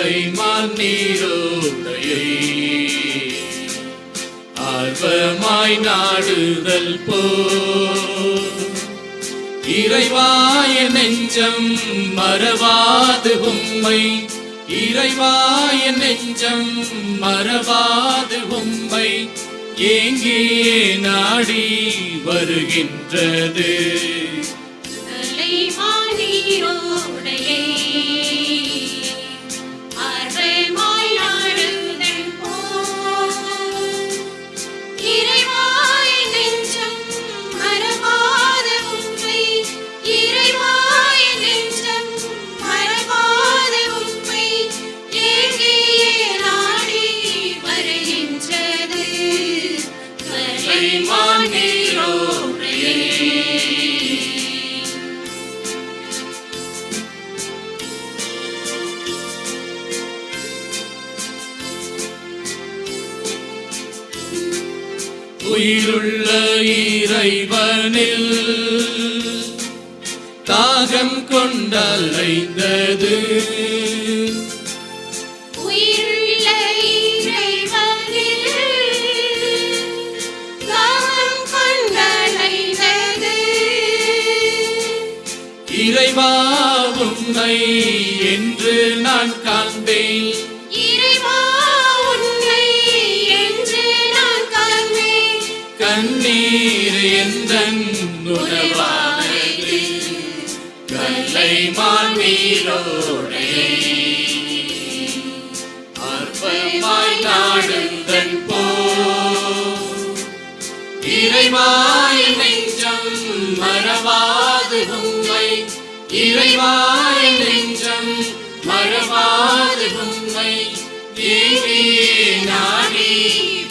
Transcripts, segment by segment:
கலைமான் நீரோடையை ஆர்வமாய் நாடுதல் போ இறைவாய நெஞ்சம் மறவாது உம்மை இறைவாய நெஞ்சம் மறவாது உம்மை ஏங்கே நாடி வருகின்றது. உயிருள்ள இறைவனில் தாகம் கொண்டலைந்தது உயிருள்ள இறைவனில் தாகம் கொண்டலைந்தது இறைவா உன்னை என்று நான் காண்பேன் கண்ணீர் எந்தன் உணவானது கலைமான் நீரோடையை ஆர்வமாய் நாடுதல் போ இறைவாய நெஞ்சம் மறவாது உம்மை இறைவாய நெஞ்சம் மறவாது உம்மை ஏங்கே நாடி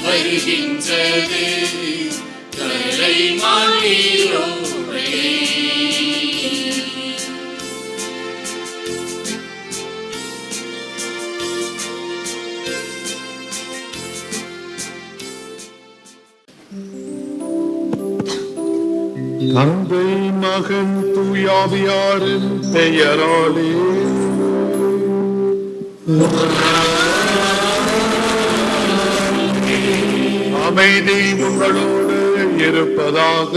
வருகின்றது. கலைமான் நீரோடையை தந்தை மகன் தூயாவியாரின் பெயராலே அமைதி உங்களோடு இருப்பதாக.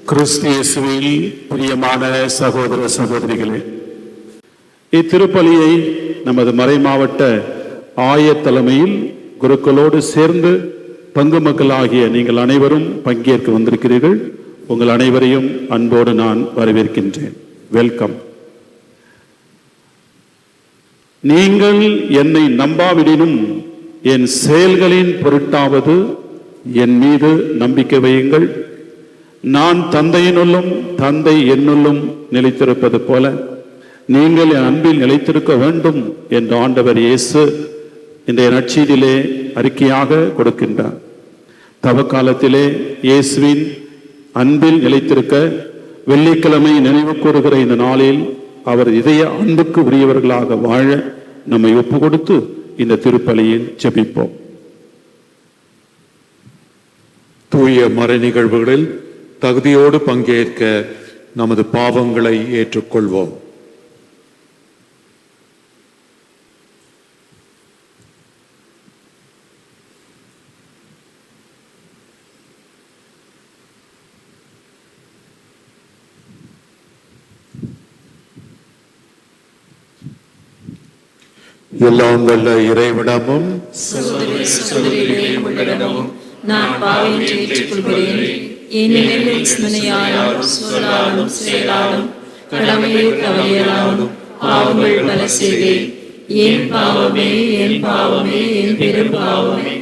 கிறிஸ்து இயேசுவில் பிரியமான சகோதர சகோதரிகளே, இத்திருப்பலியை நமது மறைமாவட்ட ஆயர் தலைமையில் குருக்களோடு சேர்ந்து பங்கு மக்களாகிய நீங்கள் அனைவரும் பங்கேற்க வந்திருக்கிறீர்கள். உங்கள் அனைவரையும் அன்போடு நான் வரவேற்கின்றேன். வெல்கம். நீங்கள் என்னை நம்பாவிடினும் என் செயல்களின் பொருட்டாவது என் மீது நம்பிக்கை வையுங்கள். நான் தந்தையினுள்ளும் தந்தை என்னுள்ளும் நிலைத்திருப்பது போல நீங்கள் என் அன்பில் நிலைத்திருக்க வேண்டும் என்று ஆண்டவர் இயேசு இன்றைய நற்செய்தியிலே அறிக்கையாக கொடுக்கின்றார். தவக்காலத்திலே இயேசுவின் அன்பில் நிலைத்திருக்க வெள்ளிக்கிழமை நினைவு கூறுகிற இந்த நாளில் அவர் இதய அன்புக்கு உரியவர்களாக வாழ நம்மை ஒப்பு கொடுத்து இந்த திருப்பலியில் ஜெபிப்போம். தூய மறை நிகழ்வுகளில் தகுதியோடு பங்கேற்க நமது பாவங்களை ஏற்றுக்கொள்வோம். எல்லாம் வல்ல இறைவனமும் நான் பாவம் ஏற்றுக்கொள்கிறேன். ஏனெனில் சிந்தனையாலும் சொல்லாலும் செயலாலும் கடமையை தவறியலாலும் பாவங்கள் பல செய்தேன். என் பாவமே என் பாவமே என் பெரும் பாவமே.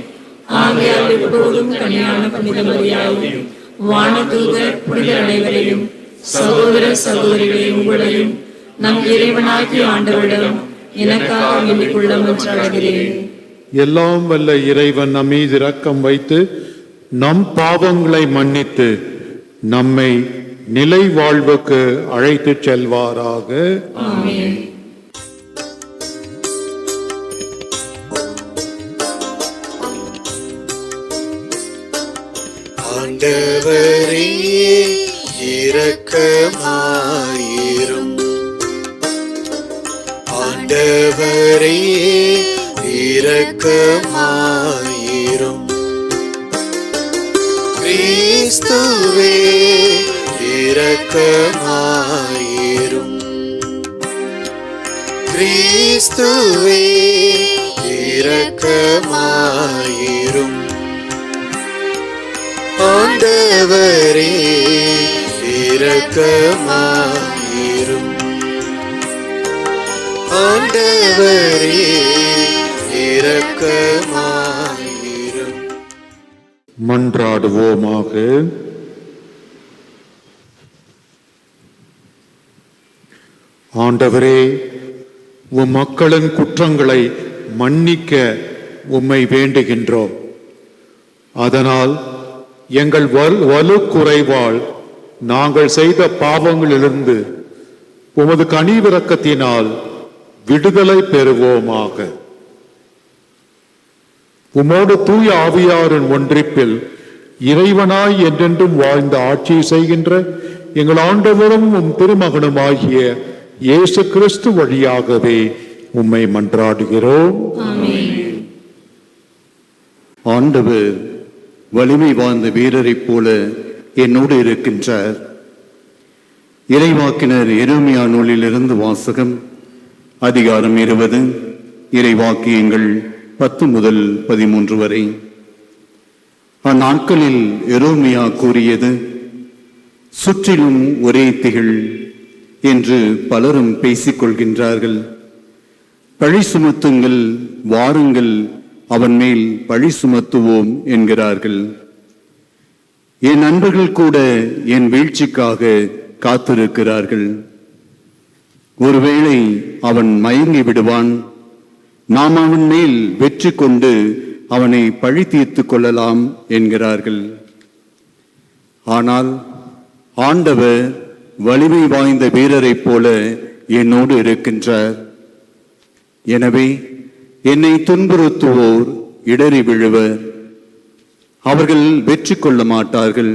ஆகையால் எப்பொழுதும் கனியான புனித மரியாதையும் வானதூதர் புனிதர் அனைவரையும் சகோதர சகோதரிகளையும் உங்களையும் நம் இறைவனாகிய ஆண்டவரிடம் எனக்காக வேண்டிக் கொள்ள மன்றாடுகிறேன். எல்லாம் வல்ல இறைவன் நம் மீது இரக்கம் வைத்து நம் பாவங்களை மன்னித்து நம்மை நிலை வாழ்வுக்கு அழைத்து செல்வாராக. ஆமென். ஆண்டவரே இரக்கமாயிரும். ஆண்டவரே இரக்கமாயிரும். கிறிஸ்துவே இரக்கமாயிரும். கிறிஸ்துவே இரக்கமாயிரும். ஆண்டவரே இரக்கமாயிரும். ஆண்டவரே இரக்கமாயிரும். மன்றாடுவோமாக. ஆண்டவரே, உம் மக்களின் குற்றங்களை மன்னிக்க உம்மை வேண்டுகின்றோம். அதனால் எங்கள் வலுக்குறைவால் நாங்கள் செய்த பாவங்களிலிருந்து உமது கனிவிரக்கத்தினால் விடுதலை பெறுவோமாக. உமோடு தூய ஆவியாரின் ஒன்றிப்பில் இறைவனாய் என்றென்றும் வாழ்ந்த ஆட்சி செய்கின்ற எங்கள் ஆண்டவரும் உம் திருமகனுமாகிய இயேசு கிறிஸ்து வழியாகவே உம்மை மன்றாடுகிறோம். ஆண்டவர் வலிமை வாய்ந்த வீரரைப் போல என்னோடு இருக்கின்றார். இறைவாக்கினர் எரேமியா நூலிலிருந்து வாசகம். அதிகாரம் 20, இறைவாக்கியங்கள் 10 முதல் 13 வரை. அந்நாட்களில் எரேமியா கூறியது, சுற்றிலும் ஒரே திகில் என்று பலரும் பேசிக் கொள்கின்றார்கள். பழி சுமத்துங்கள், வாருங்கள், அவன் மேல் பழி சுமத்துவோம் என்கிறார்கள். என் நண்பர்கள் கூட என் வீழ்ச்சிக்காக காத்திருக்கிறார்கள். ஒருவேளை அவன் மயங்கி விடுவான், நாம் அவன் மேல் வெற்றி கொண்டு அவனை பழி தீர்த்து கொள்ளலாம் என்கிறார்கள். ஆனால் ஆண்டவர் வலிமை வாய்ந்த வீரரைப் போல என்னோடு இருக்கின்றார். எனவே என்னை துன்புறுத்துவோர் இடறி விழுவர். அவர்கள் வெற்றி கொள்ள மாட்டார்கள்.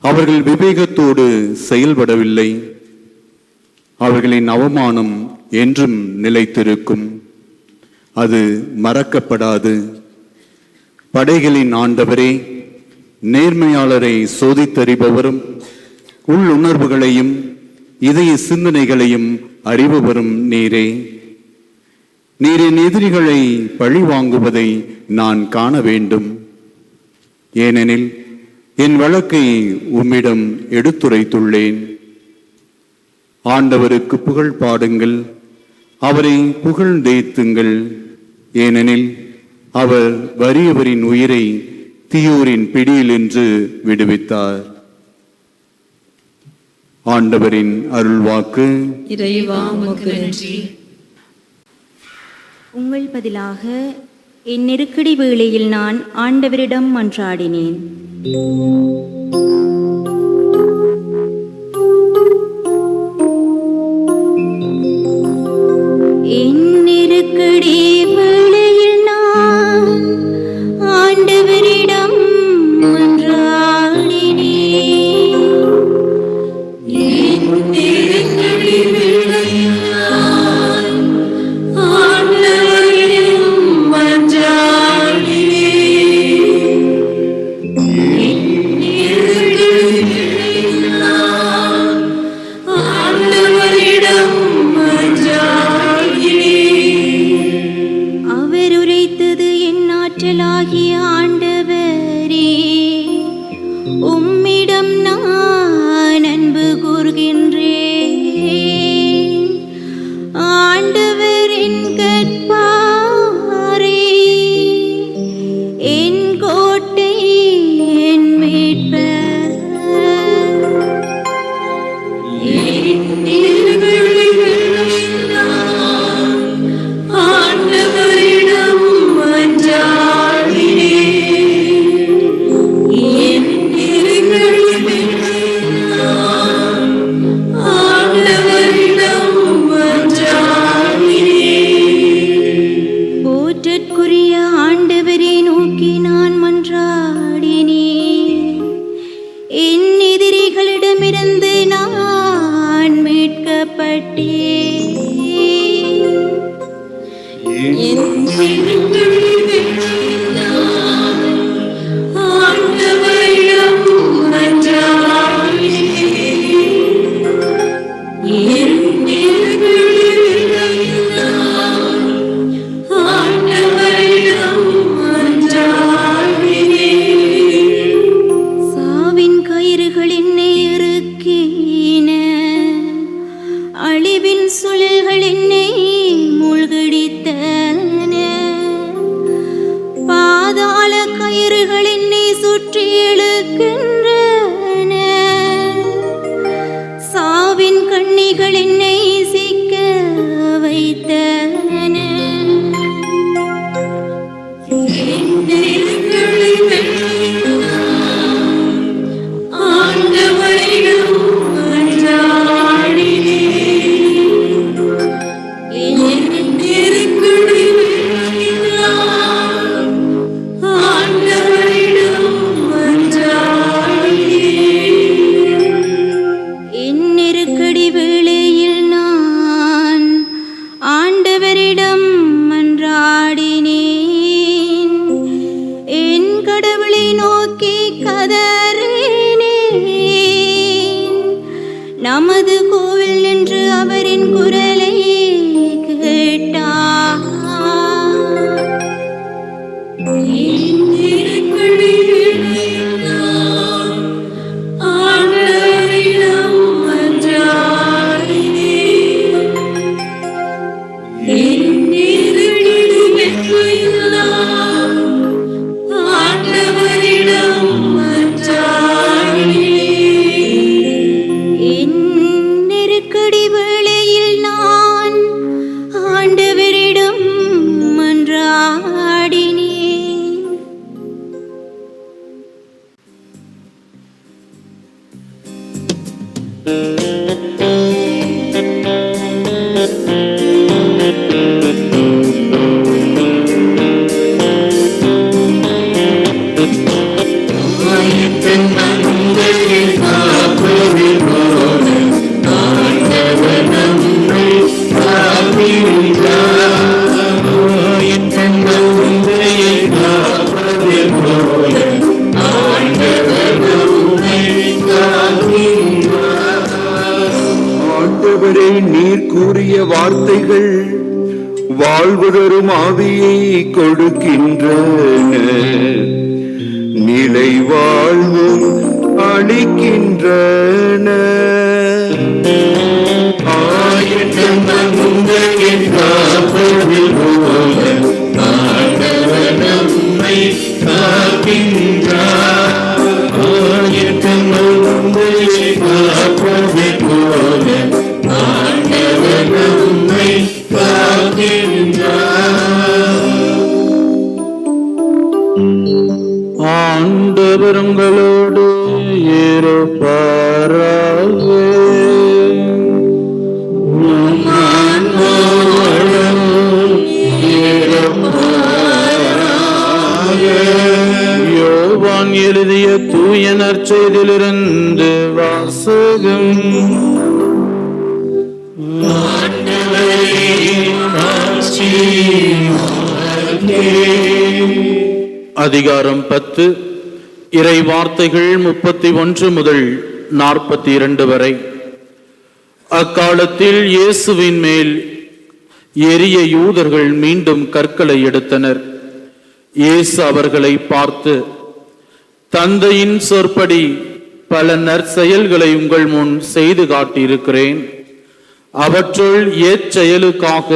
அவர்கள் விவேகத்தோடு செயல்படவில்லை. அவர்களின் அவமானம் என்றும் நிலைத்திருக்கும். அது மறக்கப்படாது. படைகளின் ஆண்டவரே, நேர்மையாளரை சோதித்தறிபவரும் உள்ளுணர்வுகளையும் இதய சிந்தனைகளையும் அறிபவரும் நீரே. நீரின் எதிரிகளை பழி வாங்குவதை நான் காண வேண்டும். ஏனெனில் என் வழக்கை உம்மிடம் எடுத்துரைத்துள்ளேன். ஆண்டவருக்கு புகழ் பாடுங்கள், அவரை புகழ்ந்தேத்துங்கள். ஏனெனில் அவர் வறியவரின் உயிரை தீயோரின் பிடியிலின்று விடுவித்தார். ஆண்டவரின் அருள்வாக்கு. இறைவா உமக்கு நன்றி. உங்கள் பதிலாக என் நெருக்கடி வேளையில் நான் ஆண்டவரிடம் மன்றாடினேன். என் நெருக்கடி வேளையில் நான் ஆண்டவரிடம் மன்றாடினேன். ஆண்டவரே, உம்மிடம் நான் அன்பு கூர்கின்றேன். ஆண்டவரின் கற்பாரே, என் கோட்டை, என் மீட்பர். போற்றற்குரிய ஆண்டவரை நோக்கி நான் மன்றாடினேன். கட்டி சாவின் கயிறுகள் என்னை இறுக்கின, அழிவின் சுழல்கள் என்னை மூழ்கடித்தன, பாதாள கயிறுகள் என்னை சுற்றி இழுக்கின்றன, சாவின் கண்ணிகள் என்னை சிக்க வைத்தன. என் நெருக்கடி வேளையில் நான் ஆண்டவரிடம் மன்றாடினேன், என் கடவுளை நோக்கி கதறினேன். நமது கோவில் நின்று அவரின் குரலை கேட்டார். என் நெருக்கடி வேளையில் நான் ஆண்டவரிடம் மன்றாடினேன். ஆண்டவரே, நீர் கூறிய வார்த்தைகள் வாழ்வு தரும் ஆவியை கொடுக்கின்றன, நிலை வாழ்வும் அளிக்கின்றன. ஆண்டவர் உங்களோடு இருப்பாராக. யோவான் எழுதிய தூய நற்செய்தியிலிருந்து வாசகம். அதிகாரம் 10, இறை வார்த்தைகள் 31 முதல் 42 வரை. அக்காலத்தில் இயேசுவின் மேல் எரிய யூதர்கள் மீண்டும் கற்களை எடுத்தனர். இயேசு அவர்களை பார்த்து, தந்தையின் சொற்படி பல நற்செயல்களை உங்கள் முன் செய்து காட்டியிருக்கிறேன். அவற்றுள் எச்செயலுக்காக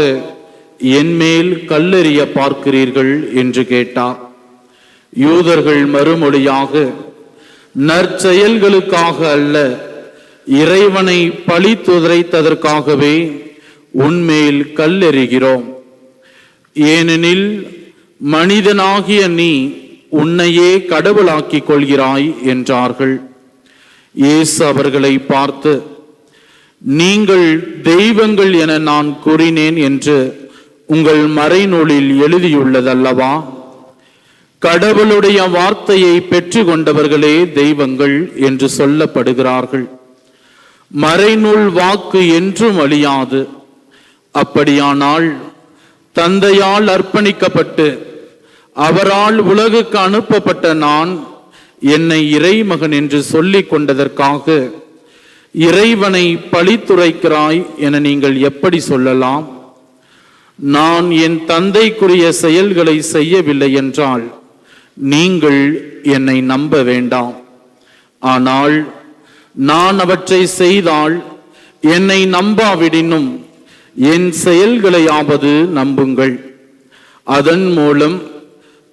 என் மேல் கல்லெறிய பார்க்கிறீர்கள் என்று கேட்டார். யூதர்கள் மறுமொழியாக, நற்செயல்களுக்காக அல்ல, இறைவனை பழித்துரைத்ததற்காகவே உன்மேல் கல்லெறிகிறோம். ஏனெனில் மனிதனாகிய நீ உன்னையே கடவுளாக்கிக் கொள்கிறாய் என்றார்கள். இயேசு அவர்களை பார்த்து, நீங்கள் தெய்வங்கள் என நான் கூறினேன் என்று உங்கள் மறைநூலில் எழுதியுள்ளதல்லவா? கடவுளுடைய வார்த்தையை பெற்று கொண்டவர்களே தெய்வங்கள் என்று சொல்லப்படுகிறார்கள். மறைநூல் வாக்கு என்றும் அழியாது. அப்படியானால் தந்தையால் அர்ப்பணிக்கப்பட்டு அவரால் உலகுக்கு அனுப்பப்பட்ட நான் என்னை இறைமகன் என்று சொல்லிக் கொண்டதற்காக இறைவனை பழித்துரைக்கிறாய் என நீங்கள் எப்படி சொல்லலாம்? நான் என் தந்தைக்குரிய செயல்களை செய்யவில்லை என்றால் நீங்கள் என்னை நம்ப வேண்டாம். ஆனால் நான் அவற்றை செய்தால் என்னை நம்பாவிடினும் என் செயல்களையாவது நம்புங்கள். அதன் மூலம்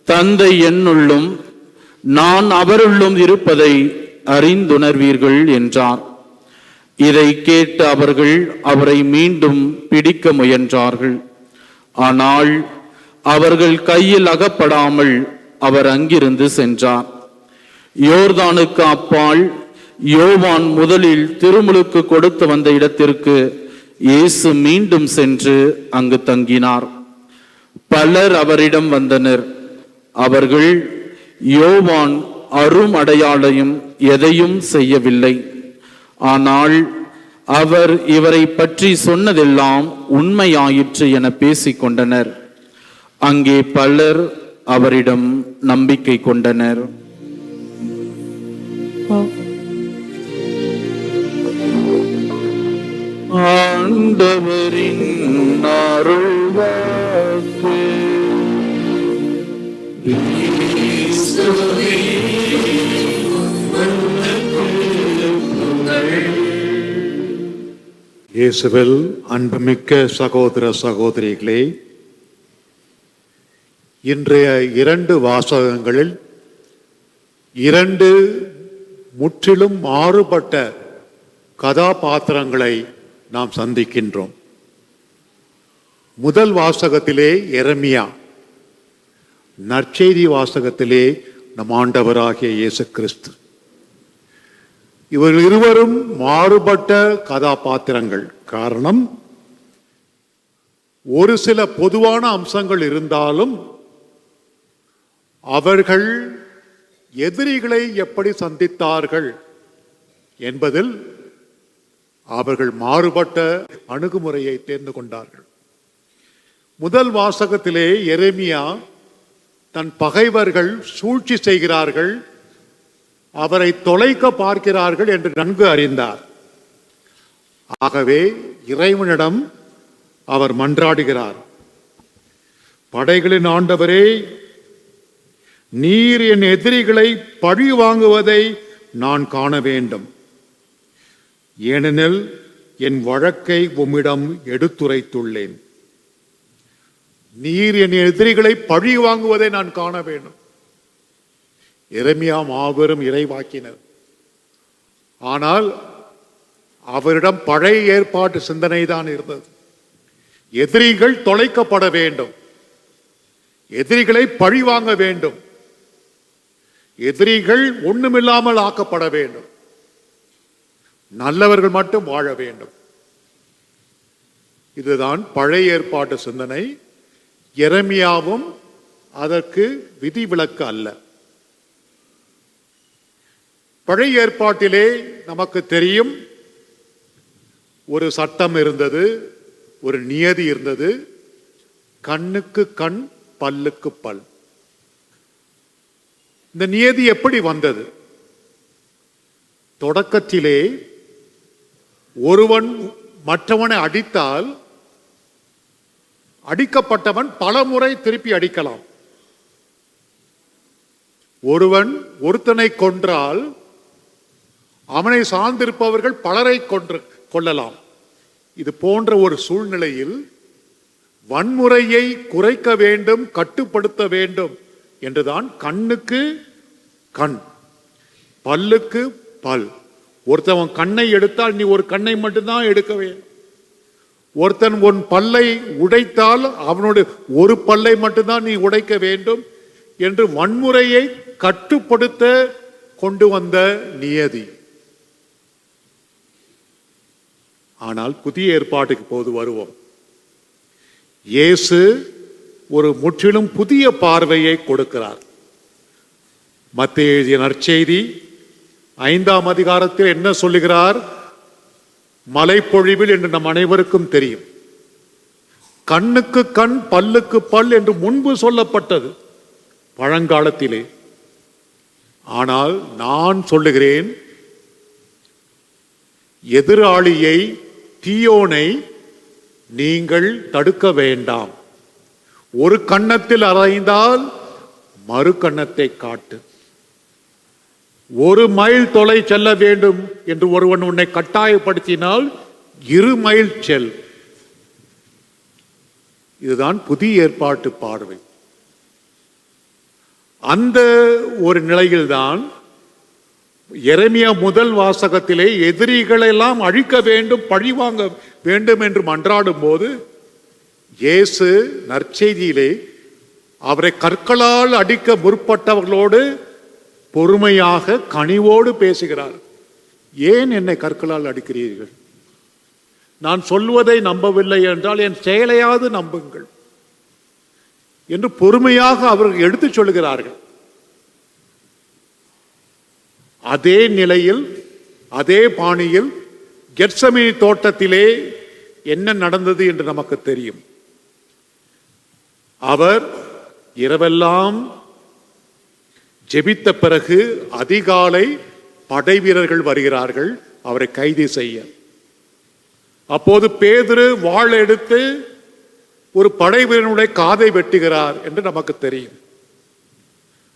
தந்தை என்னுள்ளும் நான் அவருள்ளும் இருப்பதை அறிந்துணர்வீர்கள் என்றார். இதை கேட்டு அவர்கள் அவரை மீண்டும் பிடிக்க முயன்றார்கள். ஆனால் அவர்கள் கையில் அகப்படாமல் அவர் அங்கிருந்து சென்றார். யோர்தானுக்கு அப்பால் யோவான் முதலில் திருமுழுக்கு கொடுத்து வந்த இடத்திற்கு இயேசு மீண்டும் சென்று அங்கு தங்கினார். பலர் அவரிடம் வந்தனர். அவர்கள் யோவான் அரும் அடையாளையும் எதையும் செய்யவில்லை. ஆனால் அவர் இவரை பற்றி சொன்னதெல்லாம் உண்மையாயிற்று என பேசிக்கொண்டனர். அங்கே பலர் அவரிடம் நம்பிக்கை கொண்டனர். ஆண்டவரின் அருள்வாக்கு. இயேசுவில் அன்புமிக்க சகோதர சகோதரிகளே, இன்றைய 2 வாசகங்களில் 2 முற்றிலும் மாறுபட்ட கதாபாத்திரங்களை நாம் சந்திக்கின்றோம். முதல் வாசகத்திலே எரேமியா, நற்செய்தி வாசகத்திலே நம் ஆண்டவராகிய இயேசு கிறிஸ்து. இவர்கள் இருவரும் மாறுபட்ட கதாபாத்திரங்கள். காரணம், ஒரு சில பொதுவான அம்சங்கள் இருந்தாலும் அவர்கள் எதிரிகளை எப்படி சந்தித்தார்கள் என்பதில் அவர்கள் மாறுபட்ட அணுகுமுறையை தேர்ந்து கொண்டார்கள். முதல் வாசகத்திலே எரேமியா தன் பகைவர்கள் சூழ்ச்சி செய்கிறார்கள், அவரை தொலைக்க பார்க்கிறார்கள் என்று நன்கு அறிந்தார். ஆகவே இறைவனிடம் அவர் மன்றாடுகிறார். படைகளின் ஆண்டவரே, நீர் என் எதிரிகளை பழி வாங்குவதை நான் காண வேண்டும். ஏனெனில் என் வழக்கை உம்மிடம் எடுத்துரைத்துள்ளேன். நீர் என் எதிரிகளை பழி வாங்குவதை நான் காண வேண்டும். எரேமியா மாபெரும் இறைவாக்கினர். ஆனால் அவரிடம் பழைய ஏற்பாட்டு சிந்தனை தான் இருந்தது. எதிரிகள் தொலைக்கப்பட வேண்டும், எதிரிகளை பழி வாங்க வேண்டும், எதிரிகள் ஒண்ணுமில்லாமல் ஆக்கப்பட வேண்டும், நல்லவர்கள் மட்டும் வாழ வேண்டும். இதுதான் பழைய ஏற்பாட்டு சிந்தனை. எரேமியாவும் அதற்கு விதிவிலக்கு அல்ல. பழைய ஏற்பாட்டிலே நமக்கு தெரியும், ஒரு சட்டம் இருந்தது, ஒரு நியதி இருந்தது. கண்ணுக்கு கண், பல்லுக்கு பல். இந்த நியதி எப்படி வந்தது? தொடக்கத்திலே ஒருவன் மற்றவனை அடித்தால் அடிக்கப்பட்டவன் பல முறை திருப்பி அடிக்கலாம். ஒருவன் ஒருத்தனை கொன்றால் அவனை சார்ந்திருப்பவர்கள் பலரை கொள்ளலாம். இது போன்ற ஒரு சூழ்நிலையில் வன்முறையை குறைக்க வேண்டும், கட்டுப்படுத்த வேண்டும் என்றுதான் கண்ணுக்கு கண், பல்லுக்கு பல். ஒருத்தவன் கண்ணை எடுத்தால் நீ ஒரு கண்ணை மட்டும்தான் எடுக்க வேண்டும். ஒருத்தன் உன் பல்லை உடைத்தால் அவனுடைய ஒரு பல்லை மட்டும்தான் நீ உடைக்க வேண்டும் என்று வன்முறையை கட்டுப்படுத்த கொண்டு வந்த நியதி. ஆனால் புதிய ஏற்பாட்டுக்கு போது வருவோம். இயேசு ஒரு முற்றிலும் புதிய பார்வையை கொடுக்கிறார். மத்தேயு எழுதிய நற்செய்தி 5ஆம் அதிகாரத்தில் என்ன சொல்லுகிறார்? மலைப்பொழிவில் என்று நம் அனைவருக்கும் தெரியும். கண்ணுக்கு கண் பல்லுக்கு பல் என்று முன்பு சொல்லப்பட்டது பழங்காலத்திலே. ஆனால் நான் சொல்லுகிறேன், எதிராளியை, தீயோனை நீங்கள் தடுக்க வேண்டாம். ஒரு கன்னத்தில் அறைந்தால் மறு கன்னத்தை காட்டு. ஒரு மைல் தொலை செல்ல வேண்டும் என்று ஒருவன் உன்னை கட்டாயப்படுத்தினால் 2 மைல் செல். இதுதான் புதிய ஏற்பாட்டு பார்வை. அந்த ஒரு நிலையில்தான் எரேமியா முதல் வாசகத்திலே எதிரிகளெல்லாம் அழிக்க வேண்டும், பழிவாங்க வேண்டும் என்று மன்றாடும் போது இயேசு நற்செய்தியிலே அவரை கற்களால் அடிக்க முற்பட்டவர்களோடு பொறுமையாக கனிவோடு பேசுகிறார். ஏன் என்னை கற்களால் அடிக்கிறீர்கள்? நான் சொல்வதை நம்பவில்லை என்றால் என் செயலையாவது நம்புங்கள் என்று பொறுமையாக அவர்கள் எடுத்துச் சொல்கிறார்கள். அதே நிலையில், அதே பாணியில் கெத்செமனே தோட்டத்திலே என்ன நடந்தது என்று நமக்கு தெரியும். அவர் இரவெல்லாம் ஜெபித்த பிறகு அதிகாலை படை வீரர்கள் வருகிறார்கள் அவரை கைது செய்ய. அப்போது பேதுரு வாள் எடுத்து ஒரு படை வீரனுடைய காதை வெட்டுகிறார் என்று நமக்கு தெரியும்.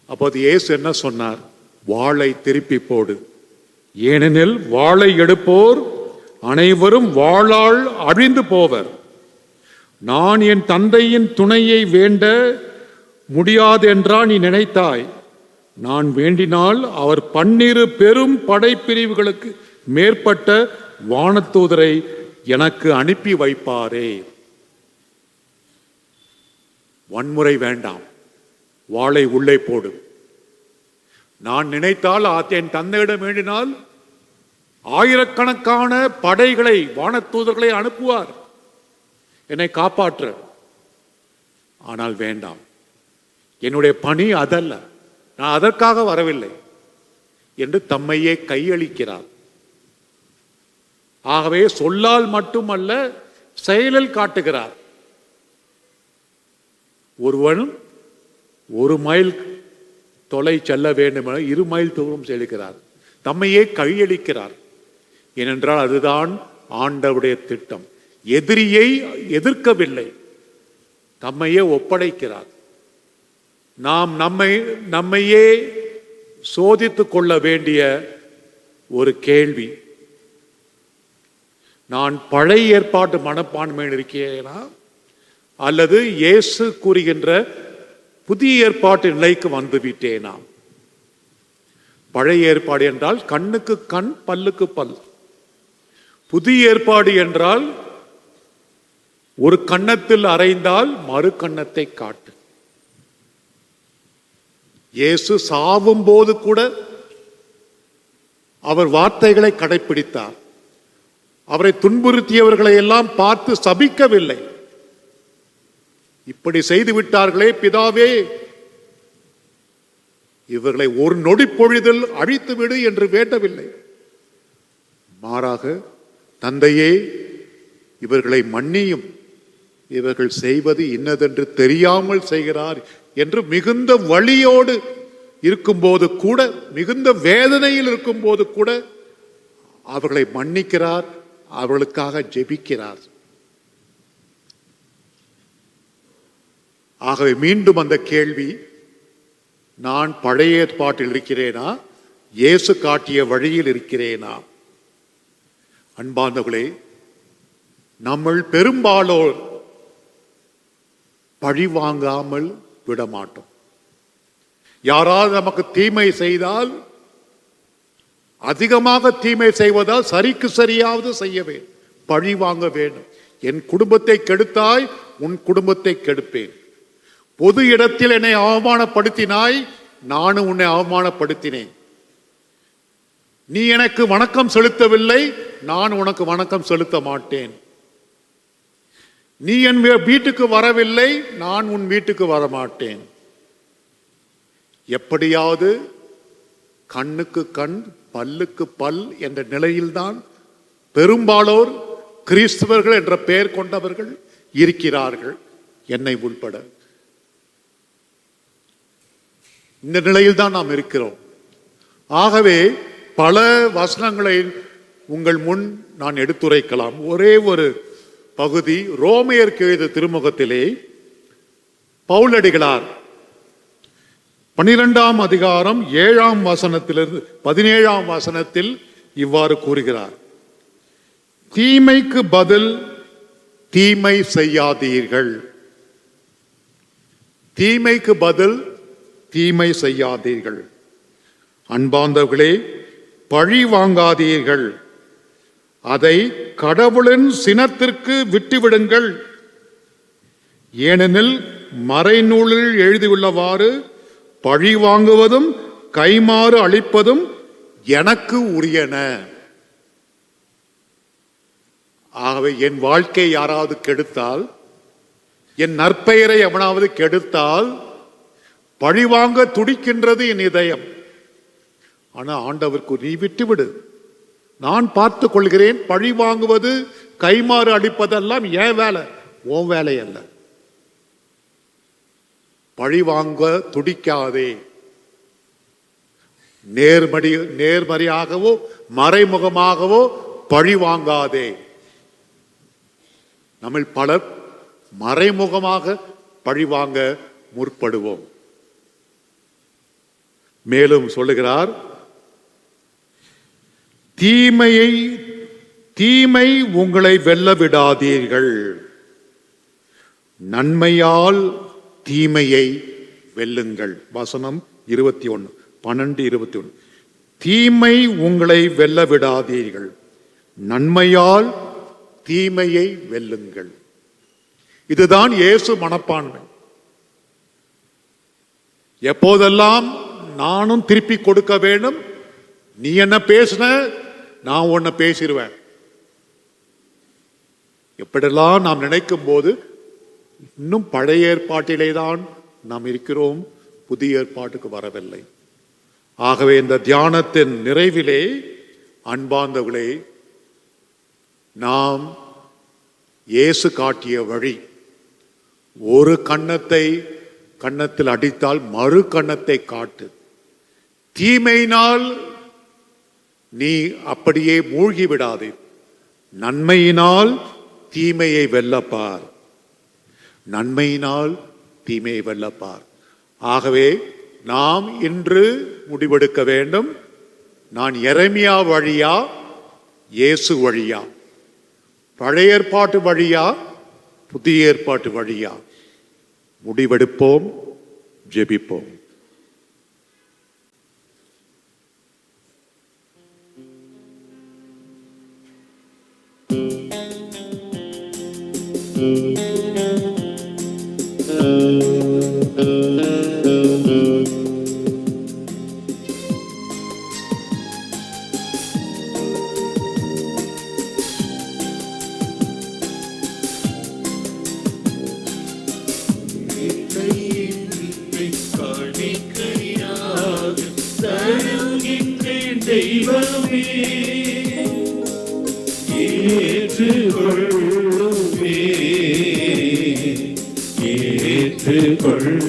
அப்போது இயேசு என்ன சொன்னார்? வாளை திருப்பி போடு, ஏனெனில் வாளை எடுப்போர் அனைவரும் வாளால் அழிந்து போவர். நான் என் தந்தையின் துணையை வேண்ட முடியாது என்றா நீ நினைத்தாய்? நான் வேண்டினால் அவர் 12 பெரும் படைப்பிரிவுகளுக்கு மேற்பட்ட வானதூதரை எனக்கு அனுப்பி வைப்பாரே. வன்முறை வேண்டாம், வாளை உள்ளே போடு. நான் நினைத்தால் என் தந்தையிடம் வேண்டினால் ஆயிரக்கணக்கான படைகளை, வானதூதர்களை அனுப்புவார் என்னை காப்பாற்ற. ஆனால் வேண்டாம், என்னுடைய பணி அதல்ல, நான் அதற்காக வரவில்லை என்று தம்மையே கையளிக்கிறார். ஆகவே சொல்லால் மட்டுமல்ல, செயலில் காட்டுகிறார். ஒருவன் 1 மைல் தொலை செல்ல வேண்டும் என 2 மைல் தூரம் செல்கிறார். தம்மையே கையளிக்கிறார். ஏனென்றால் அதுதான் ஆண்டவருடைய திட்டம். எதிரியை எதிர்க்கவில்லை, தம்மையே ஒப்படைக்கிறார். நாம் நம்மையே சோதித்துக் கொள்ள வேண்டிய ஒரு கேள்வி, நான் பழைய ஏற்பாட்டு மனப்பான்மையில் இருக்கிறேனா அல்லது இயேசு கூறுகின்ற புதிய ஏற்பாட்டு நிலைக்கு வந்து விட்டேனா? பழைய ஏற்பாடு என்றால் கண்ணுக்கு கண் பல்லுக்கு பல். புதிய ஏற்பாடு என்றால் ஒரு கன்னத்தில் அறைந்தால் மறு கன்னத்தை காட்டு. இயேசு சாவும் போது கூட அவர் வார்த்தைகளை கடைபிடித்தார். அவரை துன்புறுத்தியவர்களை எல்லாம் பார்த்து சபிக்கவில்லை. இப்படி செய்து விட்டார்களே பிதாவே, இவர்களை ஒரு நொடி பொழுதில் அழித்து விடு என்று வேண்டவில்லை. மாறாக, தந்தையே இவர்களை மன்னியும், இவர்கள் செய்வது இன்னதென்று தெரியாமல் செய்கிறார் என்று மிகுந்த வலியோடு இருக்கும்போது கூட, மிகுந்த வேதனையில் இருக்கும்போது கூட அவர்களை மன்னிக்கிறார், அவர்களுக்காக ஜெபிக்கிறார். ஆகவே மீண்டும் அந்த கேள்வி, நான் பழைய ஏற்பாட்டில் இருக்கிறேனா, இயேசு காட்டிய வழியில் இருக்கிறேனா? அன்பார்ந்தவர்களே, நம்ம பெரும்பாலோர் பழி வாங்காமல் விட மாட்டோம். யாராவது நமக்கு தீமை செய்தால், அதிகமாக தீமை செய்வதால் சரிக்கு சரியாவது செய்ய வேண்டும், பழி வாங்க வேண்டும். என் குடும்பத்தை கெடுத்தாய், உன் குடும்பத்தை கெடுப்பேன். பொது இடத்தில் என்னை அவமானப்படுத்தினாய், நானும் உன்னை அவமானப்படுத்தினேன். நீ எனக்கு வணக்கம் செலுத்தவில்லை, நான் உனக்கு வணக்கம் செலுத்த மாட்டேன். நீ என் வீட்டுக்கு வரவில்லை, நான் உன் வீட்டுக்கு வரமாட்டேன். எப்படியாவது கண்ணுக்கு கண் பல்லுக்கு பல் என்ற நிலையில்தான் பெரும்பாலோர் கிறிஸ்தவர்கள் என்ற பெயர் கொண்டவர்கள் இருக்கிறார்கள், என்னை உள்பட. இந்த நிலையில் தான் நாம் இருக்கிறோம். ஆகவே பல வசனங்களை உங்கள் முன் நான் எடுத்துரைக்கலாம். ஒரே ஒரு பகுதி ரோமையருக்கு எழுதிய திருமுகத்திலே பவுலடிகளார் 12ஆம் அதிகாரம் 7ஆம் வசனத்திலிருந்து 17ஆம் வசனத்தில் இவ்வாறு கூறுகிறார்: தீமைக்கு பதில் தீமை செய்யாதீர்கள். தீமைக்கு பதில் தீமை செய்யாதீர்கள். அன்பார்ந்தவர்களே, பழி வாங்காதீர்கள். அதை கடவுளின் சினத்திற்கு விட்டுவிடுங்கள். ஏனெனில் மறைநூலில் எழுதியுள்ளவாறு, பழி வாங்குவதும் கைமாறு அளிப்பதும் எனக்கு உரியன. ஆகவே என் வாழ்க்கை யாராவது கெடுத்தால், என் நற்பெயரை எவனாவது கெடுத்தால், பழிவாங்க துடிக்கின்றது என் இதயம். ஆனா ஆண்டவருக்கு நீ விட்டுவிடு, நான் பார்த்து கொள்கிறேன். பழி வாங்குவது கைமாறு அளிப்பதெல்லாம் என் வேலை, உன் வேலை அல்ல. பழி வாங்க துடிக்காதே. நேர்மறையாகவோ மறைமுகமாகவோ பழி வாங்காதே. நம்ம பலர் மறைமுகமாக பழி வாங்க முற்படுவோம். மேலும் சொல்லுகிறார், தீமை உங்களை வெல்ல விடாதீர்கள், நன்மையால் தீமையை வெல்லுங்கள். வசனம் 21, 12-21. தீமை உங்களை வெல்ல விடாதீர்கள், நன்மையால் தீமையை வெல்லுங்கள். இதுதான் இயேசு மனப்பான்மை. எப்போதெல்லாம் நானும் திருப்பி கொடுக்க வேண்டும். நீ என்ன பேசின, நான் உன்னை பேசிடுவேன். எப்படியெல்லாம் நாம் நினைக்கும் போது இன்னும் பழைய ஏற்பாட்டிலே தான் நாம் இருக்கிறோம், புதிய ஏற்பாட்டுக்கு வரவில்லை. ஆகவே இந்த தியானத்தின் நிறைவிலே அன்பார்ந்தவர்களே, நாம் இயேசு காட்டிய வழி, ஒரு கன்னத்தில் அடித்தால் மறு கன்னத்தை காட்டு. தீமையினால் நீ அப்படியே மூழ்கி விடாதே, நன்மையினால் தீமையை வெல்லப்பார். நன்மையினால் தீமையை வெல்லப்பார். ஆகவே நாம் இன்று முடிவெடுக்க வேண்டும். நான் எரேமியா வழியா, இயேசு வழியா, பழைய ஏற்பாட்டு வழியா, புதிய ஏற்பாட்டு வழியா? முடிவெடுப்போம், ஜெபிப்போம். தெய்வமே ஏற்றுக்கொள்ளுமே, ஏற்றுக்கொள்ளுமே.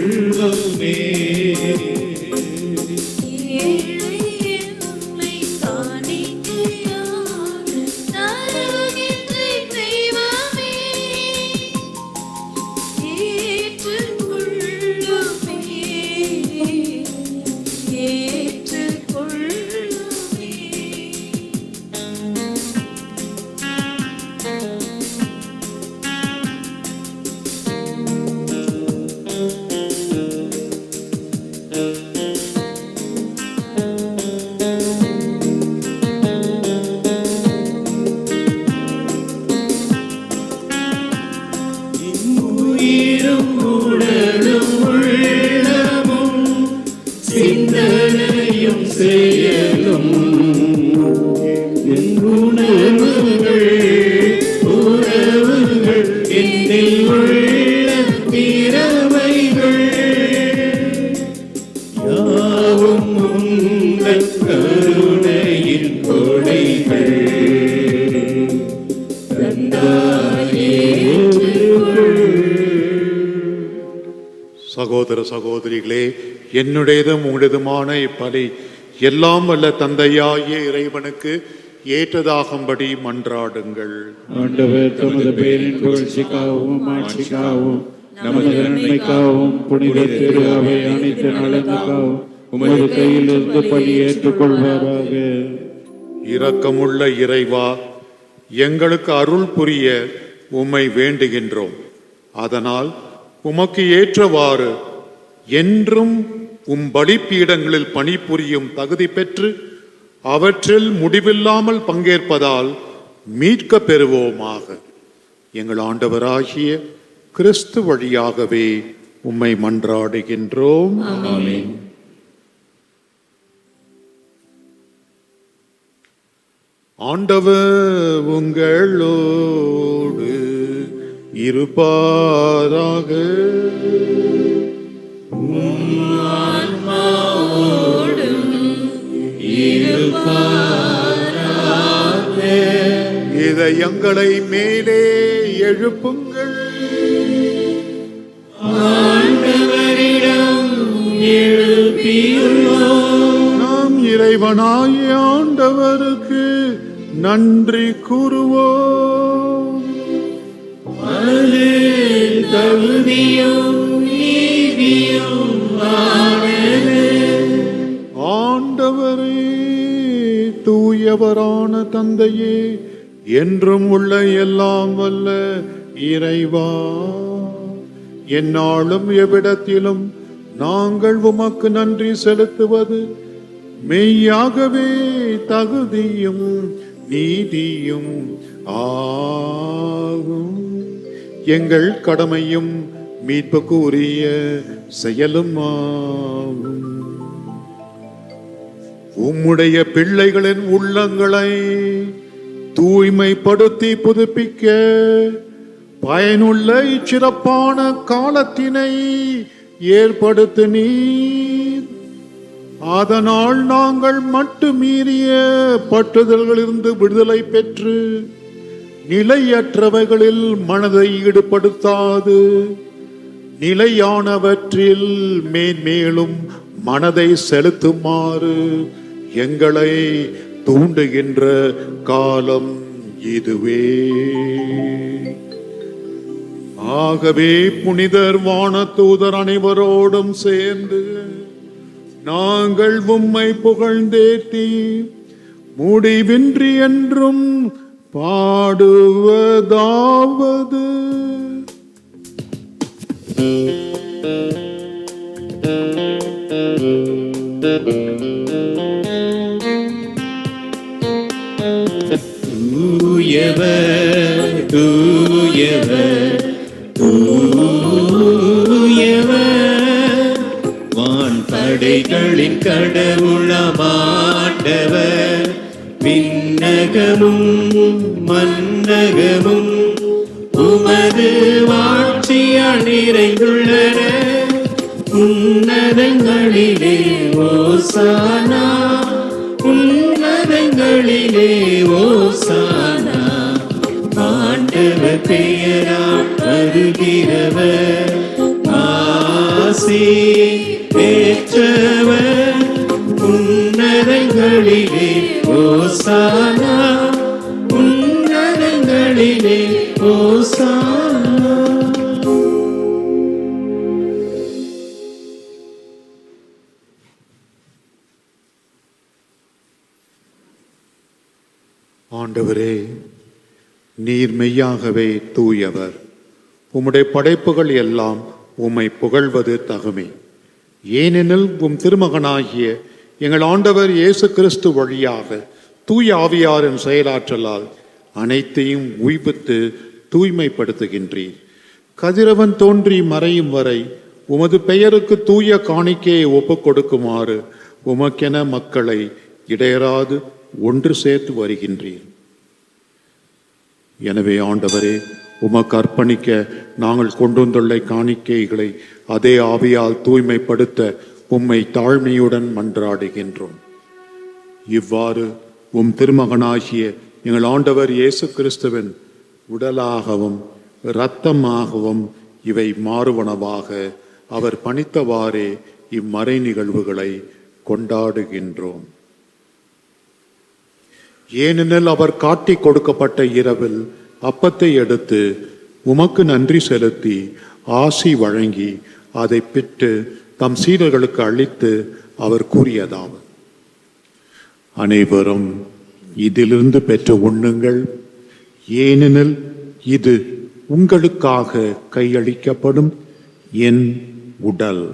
கருணையின் கொடைகள் சகோதர சகோதரிகளே, என்னுடையதும் உங்களுடையதுமான இப்பலி எல்லாம் வல்ல தந்தையாகிய இறைவனுக்கு ஏற்றதாகும்படி மன்றாடுங்கள். ஆண்டவர் தமது பெயரின் புகழ்ச்சிக்காகவும் ஆட்சிக்காகவும் நமது நன்மைக்காகவும் புனித திரு அவை அனைத்து நலனுக்காகவும் உமது கையில் இருந்து பலி ஏற்றுக்கொள்வாராக. இரக்கமுள்ள இறைவா, எங்களுக்கு அருள் புரிய உம்மை வேண்டுகின்றோம். அதனால் உமக்கு ஏற்றவாறு என்றும் உம் பலிப்பீடங்களில் பணிபுரியும் தகுதி பெற்று அவற்றில் முடிவில்லாமல் பங்கேற்பதால் மீட்க பெறுவோமாக. எங்கள் ஆண்டவராகிய கிறிஸ்து வழியாகவே உம்மை மன்றாடுகின்றோம். ஆமென். ஆண்டவர் உங்களோடு இருப்பாராக. இதயங்களை மேலே எழுப்புங்கள். நாம் இறைவனாகிய ஆண்டவருக்கு நன்றி கூறுவோம். ஆண்டவரே, தூயவரான தந்தையே, என்றும் உள்ள எல்லாம் வல்ல இறைவா, எந்நாளும் எவ்விடத்திலும் நாங்கள் உமக்கு நன்றி செலுத்துவது மெய்யாகவே தகுதியும் நீதியும் ஆகும். எங்கள் கடமையும் மீட்புக்கு உரிய செயலும் ஆகும். உம்முடைய பிள்ளைகளின் உள்ளங்களை தூய்மைப்படுத்தி புதுப்பிக்க பயனுள்ள இச்சிறப்பான காலத்தினை ஏற்படுத்தினீர். அதனால் நாங்கள் மட்டுமீறிய பற்றுதல்களிலிருந்து விடுதலை பெற்று நிலையற்றவைகளில் மனதை ஈடுபடுத்தாது நிலையானவற்றில் மேன்மேலும் மனதை செலுத்துமாறு எங்களை தூண்டுகின்ற காலம் இதுவே. ஆகவே புனிதர் வானதூதர் அனைவரோடும் சேர்ந்து நாங்கள் உம்மை புகழ்ந்தேத்தி முடிவின்றி என்றும் பாடுவதாவது. தூயவர் தூயவர் தூயவர், வான்படைகளின் கடவுளமாண்டவர், விண்ணகமும் மன்னகமும் உமது ஆட்சியால் நிறைந்துள்ளன. உன்னதங்களிலே ஓசானா, உன்னதங்களிலே ஓசானா. ஆண்டவர் பெயரால் வருகிறவர் ஆசி பெற்றவர். உன்னதங்களிலே ஓசானா, உன்னதங்களிலே ஓசானா. ஆண்டவரே, நீர் மெய்யாகவே தூயவர். உம்முடைய படைப்புகள் எல்லாம் உம்மை புகழ்வது தகுமே. ஏனெனில் உம் திருமகனாகிய எங்கள் ஆண்டவர் இயேசு கிறிஸ்து வழியாக தூய ஆவியாரின் செயலாற்றலால் அனைத்தையும் உய்வித்து தூய்மைப்படுத்துகின்றீர். கதிரவன் தோன்றி மறையும் வரை உமது பெயருக்கு தூய காணிக்கையை ஒப்புக் கொடுக்குமாறு உமக்கென மக்களை இடையராது ஒன்று சேர்த்து வருகின்றீர். எனவே ஆண்டவரே, உமக்கு அர்ப்பணிக்க நாங்கள் கொண்டு வந்துள்ள காணிக்கைகளை அதே ஆவியால் தூய்மைப்படுத்த உம்மை தாழ்மையுடன் மன்றாடுகின்றோம். இவ்வாறு உம் திருமகனாகிய எங்கள் ஆண்டவர் இயேசு கிறிஸ்துவின் உடலாகவும் இரத்தமாகவும் இவை மாறுவனவாக அவர் பணித்தவாறே இம்மறை நிகழ்வுகளை கொண்டாடுகின்றோம். ஏனெனில் அவர் காட்டிக் கொடுக்கப்பட்ட இரவில் அப்பத்தை எடுத்து உமக்கு நன்றி செலுத்தி ஆசி வழங்கி அதை பிட்டு தம் சீடர்களுக்கு அளித்து அவர் கூறியதாவது: அனைவரும் இதிலிருந்து பெற்று உண்ணுங்கள், ஏனெனில் இது உங்களுக்காக கையளிக்கப்படும் என் உடல்.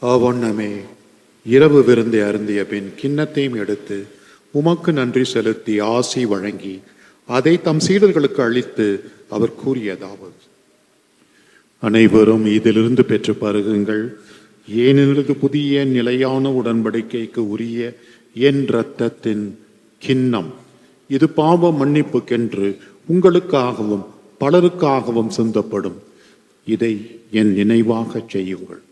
அவ்வண்ணமே இரவு விருந்தை அருந்திய பின் கிண்ணத்தையும் எடுத்து உமக்கு நன்றி செலுத்தி ஆசி வழங்கி அதை தம் சீடர்களுக்கு அளித்து அவர் கூறியதாவது: அனைவரும் இதிலிருந்து பெற்று பருகுங்கள், ஏனெனில் புதிய நிலையான உடன்படிக்கைக்கு உரிய என் இரத்தத்தின் கிண்ணம். இது பாவ மன்னிப்புக்கென்று உங்களுக்காகவும் பலருக்காகவும் சிந்தப்படும். இதை என் நினைவாக செய்யுங்கள்.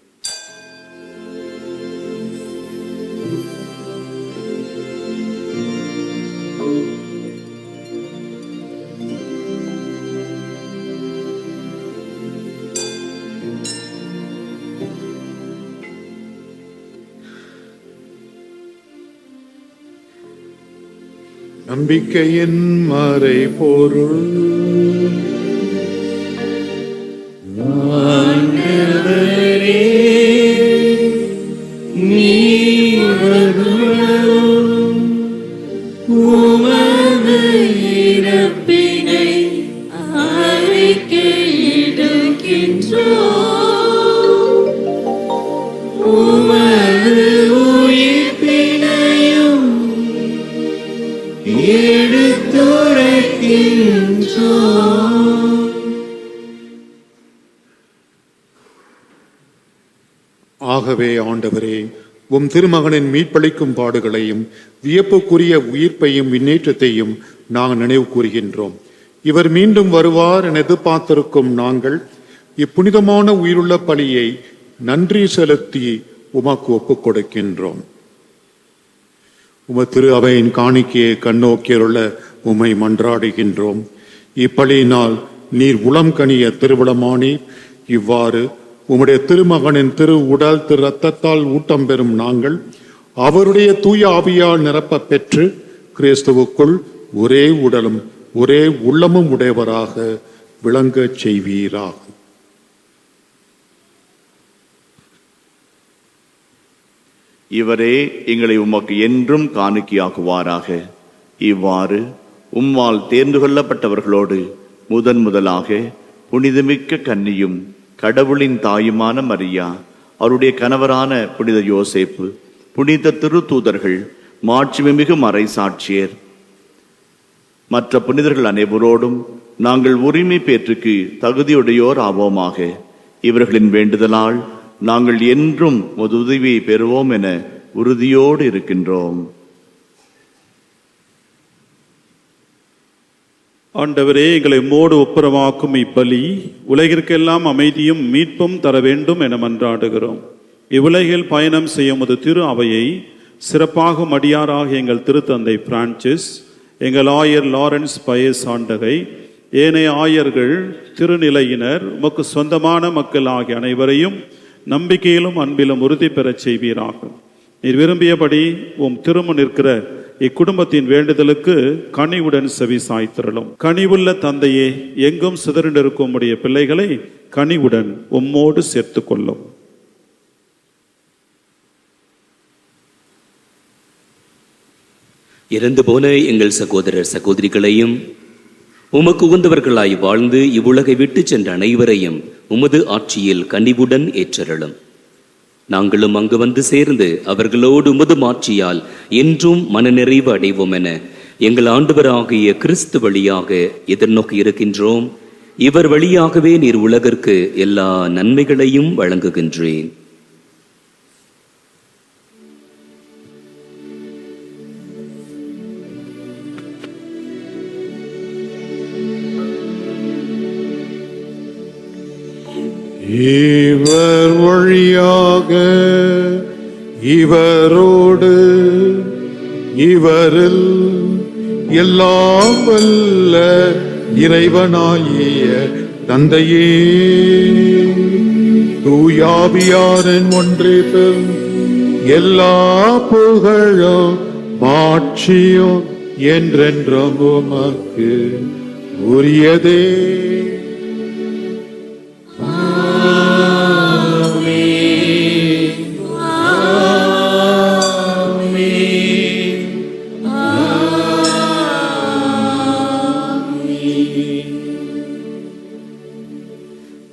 நம்பிக்கையின் மறை பொருள் ஆகவே ஆண்டவரே, உம் திருமகனின் மீட்பளிக்கும் பாடுகளையும் வியப்புக்குரிய உயிர்ப்பையும் விண்ணேற்றத்தையும் நாங்கள் நினைவு கூறுகின்றோம். இவர் மீண்டும் வருவார் என எதிர்பார்த்திருக்கும் நாங்கள் இப்புனிதமான உயிருள்ள பலியை நன்றி செலுத்தி உமக்கு ஒப்புக் கொடுக்கின்றோம். உம திரு அவையின் காணிக்கையை கண்ணோக்கியுள்ள உம்மை மன்றாடுகின்றோம். இப்பலியினால் நீர் உளம் கனிய திருவிழமானீர். இவ்வாறு உம்முடைய திருமகனின் திரு உடல் திரு இரத்தத்தால் ஊட்டம் பெறும் நாங்கள் அவருடைய தூய ஆவியால் நிரப்ப பெற்று கிறிஸ்துவுக்குள் ஒரே உடலும் ஒரே உள்ளமும் உடையவராக விளங்கச் செய்வீராக. இவரே எங்களை உமக்கு என்றும் காணிக்கையாக்குவாராக. இவ்வாறு உம்மால் தேர்ந்து கொள்ளப்பட்டவர்களோடு முதலாக புனிதமிக்க கன்னியும் கடவுளின் தாயுமான மரியா, அவருடைய கணவரான புனித யோசேப்பு, புனித திருத்தூதர்கள், மாட்சிமிகு மறை சாட்சியர், மற்ற புனிதர்கள் அனைவரோடும் நாங்கள் உரிமை பேற்றுக்கு தகுதியுடையோர் ஆவோமாக. இவர்களின் வேண்டுதலால் நாங்கள் என்றும் உதவியை பெறுவோம் என உறுதியோடு இருக்கின்றோம். ஆண்டவரே, எங்களை உம்மோடு ஒப்புரவாக்கும் இப்பலி உலகிற்கெல்லாம் அமைதியும் மீட்பும் தர வேண்டும் என மன்றாடுகிறோம். இவ்வுலகில் பயணம் செய்யும் ஒரு திரு அவையை சிறப்பாக அடியாராக எங்கள் திருத்தந்தை பிரான்சிஸ், எங்கள் ஆயர் லாரன்ஸ் பயஸ் ஆண்டகை, ஏனைய ஆயர்கள், திருநிலையினர், உமக்கு சொந்தமான மக்கள் ஆகிய அனைவரையும் நம்பிக்கையிலும் அன்பிலும் உறுதி பெறச் செய்வீராக. நீர் விரும்பியபடி உம் திரும்ப நிற்கிற இக்குடும்பத்தின் வேண்டுதலுக்கு கனிவுடன் செவி சாய்த்திரளும். கனிவுள்ள தந்தையே, எங்கும் சிதறிண்டிருக்கும் உடைய பிள்ளைகளை கனிவுடன் உம்மோடு சேர்த்து கொள்ளும். இறந்து போன எங்கள் சகோதரர் சகோதரிகளையும் உமக்கு உகந்தவர்களாய் வாழ்ந்து இவ்வுலகை விட்டு சென்ற அனைவரையும் உமது ஆட்சியில் கனிவுடன் ஏற்றருளும். நாங்களும் அங்கு வந்து சேர்ந்து அவர்களோடு உமது ஆட்சியால் என்றும் மனநிறைவு அடைவோம் என எங்கள் ஆண்டவராகிய கிறிஸ்து வழியாக எதிர்நோக்கி இருக்கின்றோம். இவர் வழியாகவே நீர் உலகிற்கு எல்லா நன்மைகளையும் வழங்குகின்றேன். இவர் வழியாக இவரோடு இவரில் எல்லாம் வல்ல இறைவனாகிய தந்தையே, தூயாவியாரின் ஒன்றிப்பில் எல்லா புகழும் மாட்சியும் என்றென்றும் உமக்கு உரியதே.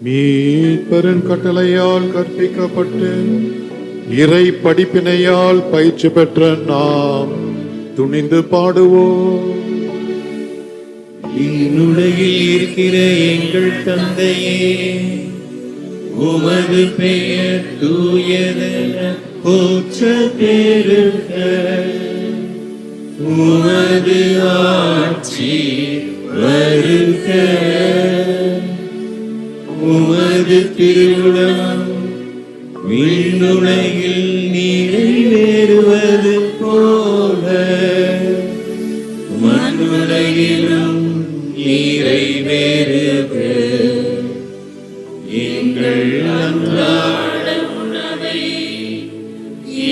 மீட்பரின் கட்டளையால் கற்பிக்கப்பட்டு இறை படிப்பினையால் பயிற்சி பெற்ற நாம் துணிந்து பாடுவோம். விண்ணுலகில் இருக்கிற எங்கள் தந்தையே, உமது பெயர் தூயதென போற்றப் பெறுக. உமது ஆட்சி வருக. உமது திருவுளம் விண்ணுலகில் நிறைவேறுவது போல மண்ணுலகிலும் நிறைவேறுக. எங்கள் அன்றாட உணவை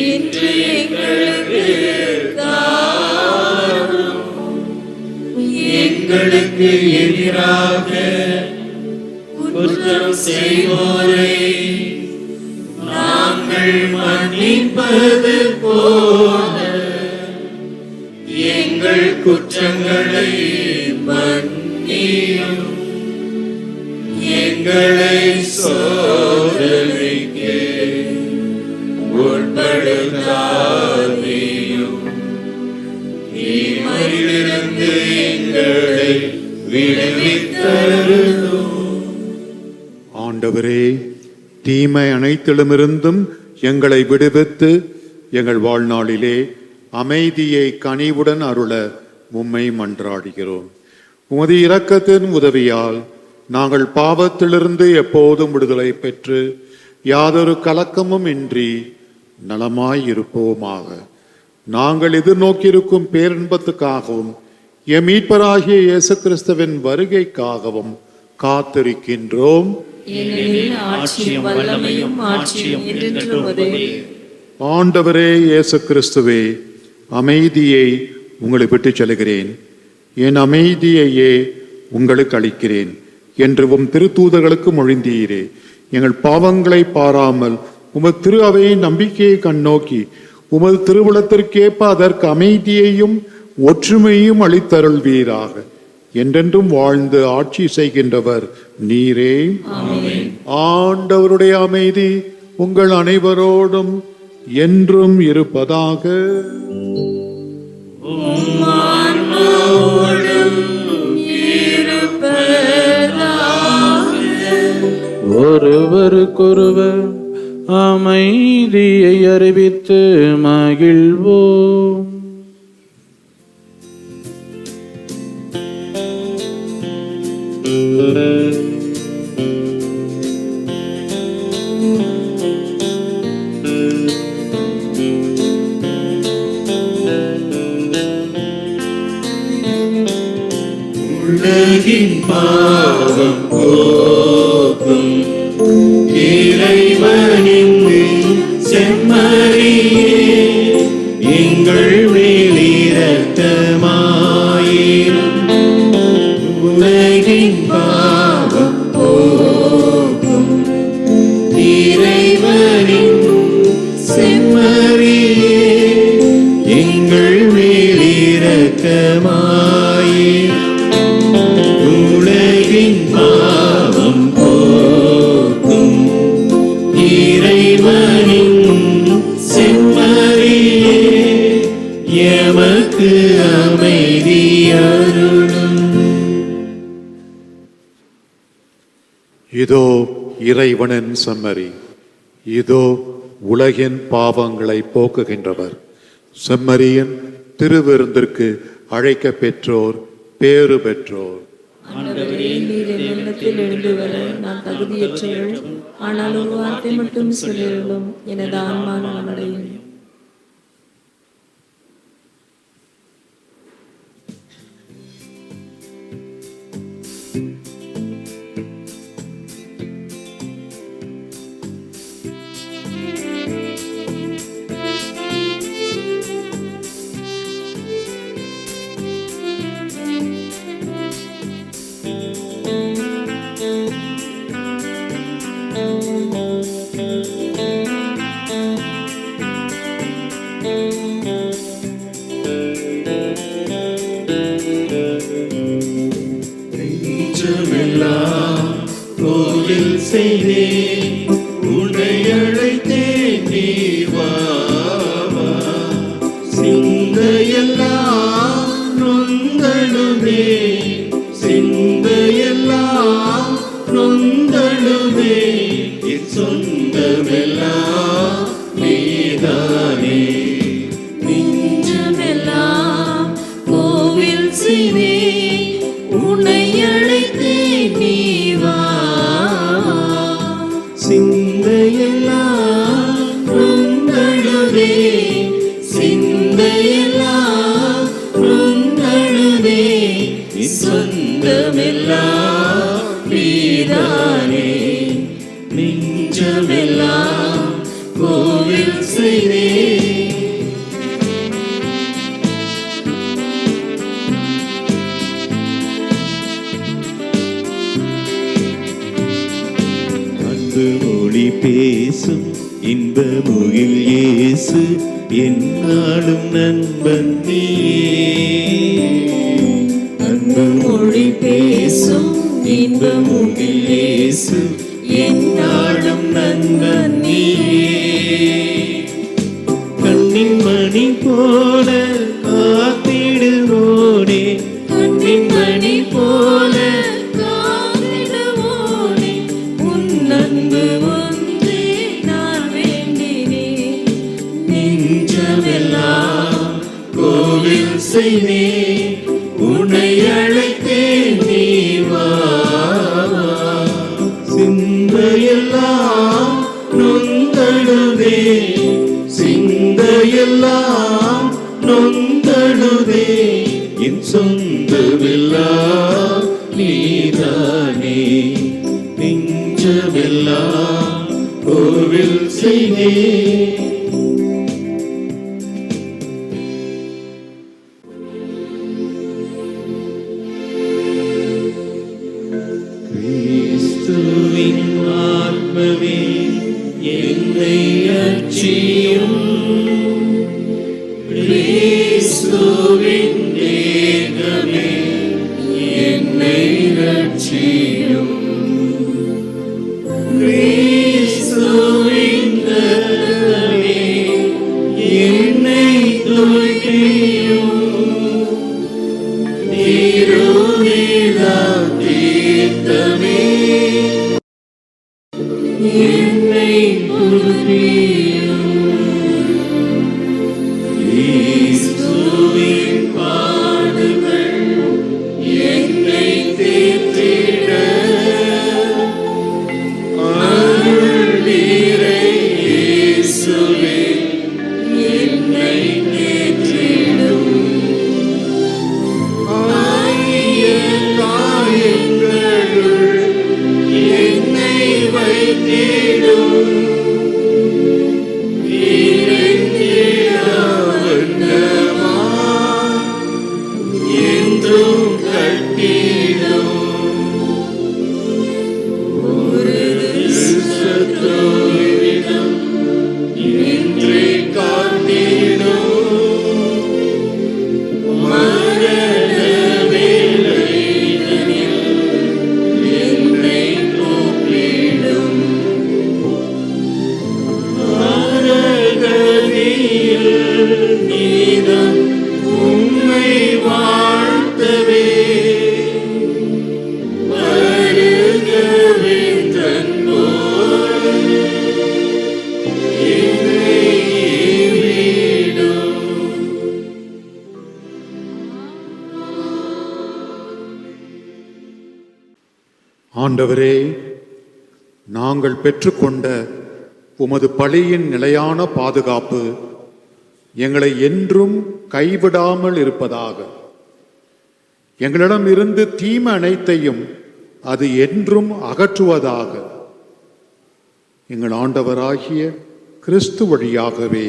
இன்று எங்களுக்கு தாரும். எங்களுக்கு எதிராக குற்றம் செய்வோரை நாங்கள் மன்னிப்பது போல எங்கள் குற்றங்களை மன்னியும். எங்களை சோதனைக்கு உட்படுத்தாதேயும், தீமையிலிருந்து எங்களை விடுவித்தருளும். ஆண்டவரே, தீமை அனைத்திலுமிருந்தும் எங்களை விடுவித்து எங்கள் வாழ்நாளிலே அமைதியை கனிவுடன் அருள உம்மை மன்றாடுகிறோம். உமது இரக்கத்தின் உதவியால் நாங்கள் பாவத்திலிருந்து எப்போதும் விடுதலை பெற்று யாதொரு கலக்கமும் இன்றி நலமாயிருப்போமாக. நாங்கள் எதிர்நோக்கியிருக்கும் பேரின்பத்துக்காகவும் எம் மீட்பராகிய இயேசு கிறிஸ்துவின் வருகைக்காகவும் காத்திருக்கின்றோம். ஆண்டவரே இயேசு கிறிஸ்துவே, அமைதியை உங்களை விட்டு செல்கிறேன், என் அமைதியையே உங்களுக்கு அளிக்கிறேன் என்று உம் திருத்தூதர்களுக்கு மொழிந்தீரே. எங்கள் பாவங்களை பாராமல் உமது திரு அவையின் நம்பிக்கையை கண்ணோக்கி உமது திருவுளத்திற்கேற்ப அதற்கு அமைதியையும் ஒற்றுமையும் அளித்தருள்வீராக. என்றென்றும் வாழ்ந்து ஆட்சி செய்கின்றவர் நீரே. ஆண்டவருடைய அமைதி உங்கள் அனைவரோடும் என்றும் இருப்பதாக. ஒருவருக்கொருவர் அமைதியை அறிவித்து மகிழ்வோம். உலகின் பாவம் போக்கும் இறைவனின் செம்மறியே, எங்கள் மேல் இரக்கமாயிரும். உலகின் பாவம் போக்கும் இறைவனின் செம்மறியே, எங்கள் மேல் இரக்கமாயிரும். உலகின் பாவம் போக்கும் இறைவனின் செம்மறியே, எமக்கு அமைதி அருளும். இதோ இறைவனின் செம்மறி, இதோ உலகின் பாவங்களை போக்குகின்றவர். செம்மறியின் திருவிருந்திற்கு அழைக்க பெற்றோர் பேறு பெற்றோர். ஆண்டவரே, நீர் என்னிடத்தில் எழுந்து வர நான் தகுதியற்றவள். ஆனால் ஒரு வார்த்தை மட்டும் சொல்லிருளும், எனது ஆன்மா நலமடையும். கோவில் செய்தேன், உன்னை அழைத்தேன், நீ வா வா. சிந்தையெல்லாம் நொந்தழுதே, சிந்தையெல்லாம் நொந்தழுதே, என் சொந்தமெல்லாம் நீதானே. நெஞ்சமெல்லாம் கோவில் செய்தேன், உன்னை அழைத்தேன், நீ வா. சிந்தையெல்லாம் நொந்தழுதே, சிந்தையெல்லாம் நொந்தழுதே, என் சொந்தமெல்லாம் நீதானே. நெஞ்சமெல்லாம் கோவில் செய்தேன். மொழி பேசும் இன்ப முகில் இயேசு, என்னாலும் நண்பன் நீயே. அன்பு மொழி பேசும் இன்ப முகில் இயேசு, என்னாலும் நண்பன் நீயே. கண்ணின் மணி போல காத்திடுவோனே, கண்ணின் மணி போல கோவில் செய்தேன், உன்னை அழைத்தேன், நீ வா வா. சிந்தையெல்லாம் நொந்தழுதே, சிந்தையெல்லாம் நொந்தழுதே, என் சொந்தமெல்லாம் நீதானே. நெஞ்சமெல்லாம் கோவில் செய்தேன். ஆத்மவே என்னை அச்சியும், கிறிஸ்துவின் தேகமே என்னை ரட்சியும். கிறிஸ்துவின் ரத்தமே என்னை தூய்மையும். திருவிழா தீர்த்தமே என்னை புதுப்பியும். இயேசுவின் பாடுகள் என்னை தேற்றிட, அருள் நீரை இயேசுவே என்னை தேற்றிடும். ஆகிய காயங்களுள் என்னை வைத்திடும். என்றும் கட்டிடும். ஒரு சத்ருவிடம் இன்றி காத்திடும். மரண வேளையினில் என்னை கூப்பிடும். ஆண்டவரே, நாங்கள் பெற்றுக்கொண்ட உமது பழியின் நிலையான பாதுகாப்பு எங்களை என்றும் கைவிடாமல் இருப்பதாக. எங்களிடம் இருந்து தீமை அனைத்தையும் அது என்றும் அகற்றுவதாக. எங்கள் ஆண்டவராகிய கிறிஸ்து வழியாகவே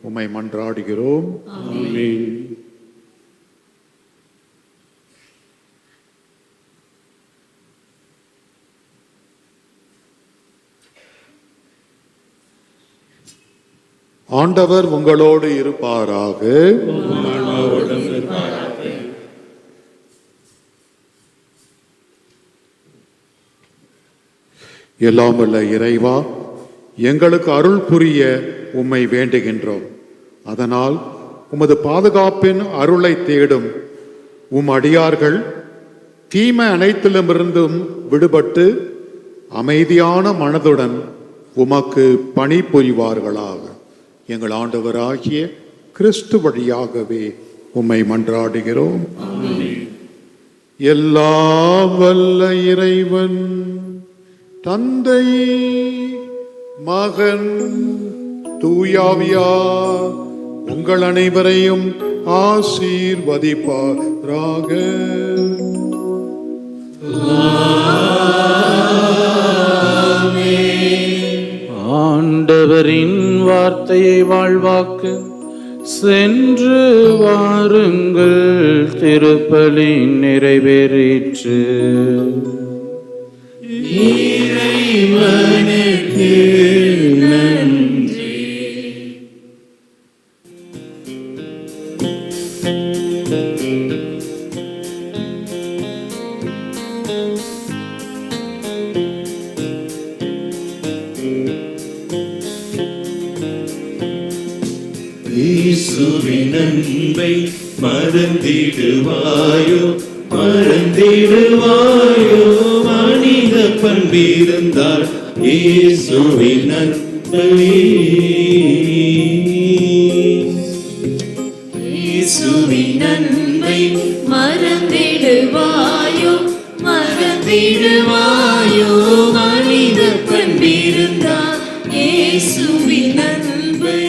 உம்மை மன்றாடுகிறோம். ஆமென். ஆண்டவர் உங்களோடு இருப்பாராக. எல்லாம் வல்ல இறைவா, எங்களுக்கு அருள் புரிய உம்மை வேண்டுகின்றோம். அதனால் உமது பாதுகாப்பின் அருளை தேடும் உம் அடியார்கள் தீமை அனைத்திலுமிருந்தும் விடுபட்டு அமைதியான மனதுடன் உமக்கு பணி புரிவார்களாக. எங்கள் ஆண்டவராகிய கிறிஸ்து வழியாகவே உம்மை மன்றாடுகிறோம். எல்லாம் வல்ல இறைவன் தந்தை, மகன், தூயாவியார் உங்கள் அனைவரையும் ஆசீர்வதிப்பாராக. ஆண்டவரின் வார்த்தையை வாழ்வாக்கு சென்று வாருங்கள். திருப்பலி நிறைவேறிற்று. இறைவனுக்கு நன்றி. இயேசுவின் அன்பை மறந்திடுவாயோ, மறந்திடுவாயோ. மனித பண்பிருந்தால் இயேசுவின் அன்பை, இயேசுவின் அன்பை மறந்திடுவாயோ, மறந்திடுவாயோ. மனித பண்பிருந்தால் இயேசுவின் அன்பை